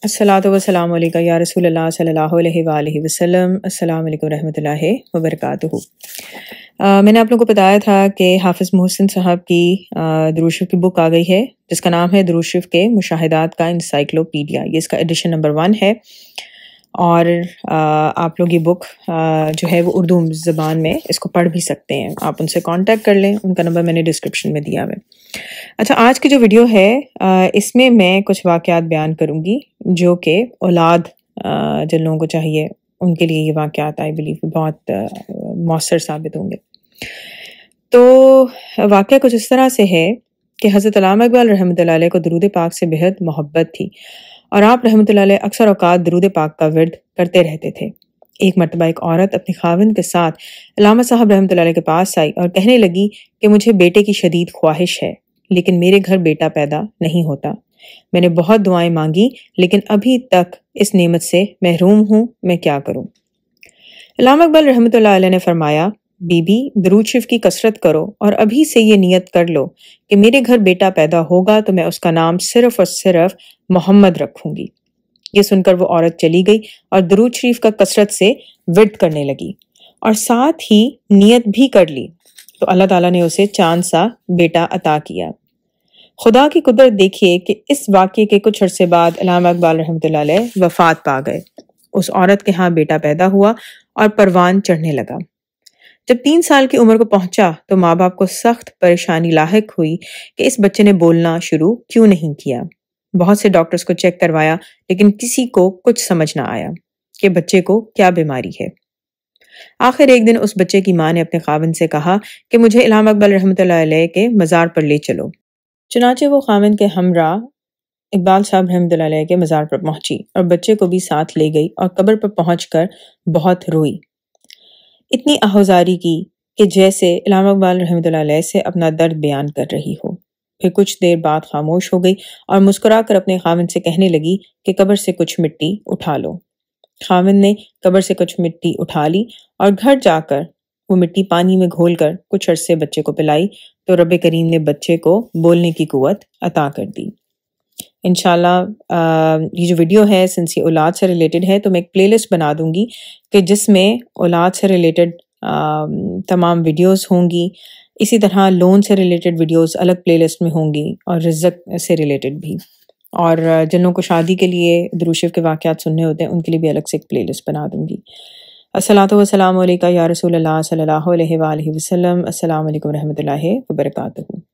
الصلاۃ والسلام علیکہ یا رسول اللہ صلی اللہ علیہ وآلہ وسلم۔ السلام علیکم ورحمۃ اللہ وبرکاتہ۔ میں نے آپ لوگوں کو بتایا تھا کہ حافظ محسن صاحب کی درود شریف کی بک آ گئی ہے جس کا نام ہے درود شریف کے مشاہدات کا انسائکلوپیڈیا۔ یہ اس کا ایڈیشن نمبر 1 ہے، اور آپ لوگ یہ بک جو ہے وہ اردو زبان میں اس کو پڑھ بھی سکتے ہیں۔ آپ ان سے کانٹیکٹ کر لیں، ان کا نمبر میں نے ڈسکرپشن میں دیا ہے۔ اچھا، آج کی جو ویڈیو ہے اس میں میں کچھ واقعات بیان کروں گی جو کہ اولاد جن لوگوں کو چاہیے ان کے لیے یہ واقعات آئی بلیو بہت مؤثر ثابت ہوں گے۔ تو واقعہ کچھ اس طرح سے ہے کہ حضرت علامہ اقبال رحمۃ اللہ علیہ کو درود پاک سے بہت محبت تھی، اور آپ رحمۃ اللہ علیہ اکثر اوقات درود پاک کا ورد کرتے رہتے تھے۔ ایک مرتبہ ایک عورت اپنے خاوند کے ساتھ علامہ صاحب رحمۃ اللہ علیہ کے پاس آئی اور کہنے لگی کہ مجھے بیٹے کی شدید خواہش ہے، لیکن میرے گھر بیٹا پیدا نہیں ہوتا۔ میں نے بہت دعائیں مانگی لیکن ابھی تک اس نعمت سے محروم ہوں، میں کیا کروں؟ علامہ اقبال رحمۃ اللہ علیہ نے فرمایا، بی بی درود شریف کی کثرت کرو اور ابھی سے یہ نیت کر لو کہ میرے گھر بیٹا پیدا ہوگا تو میں اس کا نام صرف اور صرف محمد رکھوں گی۔ یہ سن کر وہ عورت چلی گئی اور درود شریف کا کثرت سے ورد کرنے لگی اور ساتھ ہی نیت بھی کر لی، تو اللہ تعالیٰ نے اسے چاند سا بیٹا عطا کیا۔ خدا کی قدرت دیکھیے کہ اس واقعے کے کچھ عرصے بعد علامہ اقبال رحمۃ اللہ علیہ وفات پا گئے۔ اس عورت کے ہاں بیٹا پیدا ہوا اور پروان چڑھنے لگا۔ جب 3 سال کی عمر کو پہنچا تو ماں باپ کو سخت پریشانی لاحق ہوئی کہ اس بچے نے بولنا شروع کیوں نہیں کیا۔ بہت سے ڈاکٹرز کو چیک کروایا لیکن کسی کو کچھ سمجھ نہ آیا کہ بچے کو کیا بیماری ہے۔ آخر ایک دن اس بچے کی ماں نے اپنے خاوند سے کہا کہ مجھے علامہ اقبال رحمۃ اللہ علیہ کے مزار پر لے چلو۔ چنانچہ وہ خاوند کے ہمراہ اقبال صاحب رحمۃ اللہ علیہ کے مزار پر پہنچی اور بچے کو بھی ساتھ لے گئی اور قبر پر پہنچ کر بہت روئی، اتنی آہوزاری کی کہ جیسے علامہ اقبال رحمۃ اللہ علیہ سے اپنا درد بیان کر رہی ہو۔ پھر کچھ دیر بعد خاموش ہو گئی اور مسکرا کر اپنے خاوند سے کہنے لگی کہ قبر سے کچھ مٹی اٹھا لو۔ خاوند نے قبر سے کچھ مٹی اٹھا لی اور گھر جا کر وہ مٹی پانی میں گھول کر کچھ عرصے بچے کو پلائی تو رب کریم نے بچے کو بولنے کی قوت عطا کر دی۔ انشاءاللہ یہ جو ویڈیو ہے سنس یہ اولاد سے ریلیٹڈ ہے تو میں ایک پلے لسٹ بنا دوں گی کہ جس میں اولاد سے ریلیٹڈ تمام ویڈیوز ہوں گی، اسی طرح لون سے ریلیٹڈ ویڈیوز الگ پلے لسٹ میں ہوں گی اور رزق سے ریلیٹڈ بھی، اور جن لوگوں کو شادی کے لیے درود شریف کے واقعات سننے ہوتے ہیں ان کے لیے بھی الگ سے ایک پلے لسٹ بنا دوں گی۔ الصلاۃ والسلام علیکہ یا رسول اللہ صلی اللہ علیہ وآلہ وسلم۔ السلام علیکم ورحمۃ اللہ وبرکاتہ۔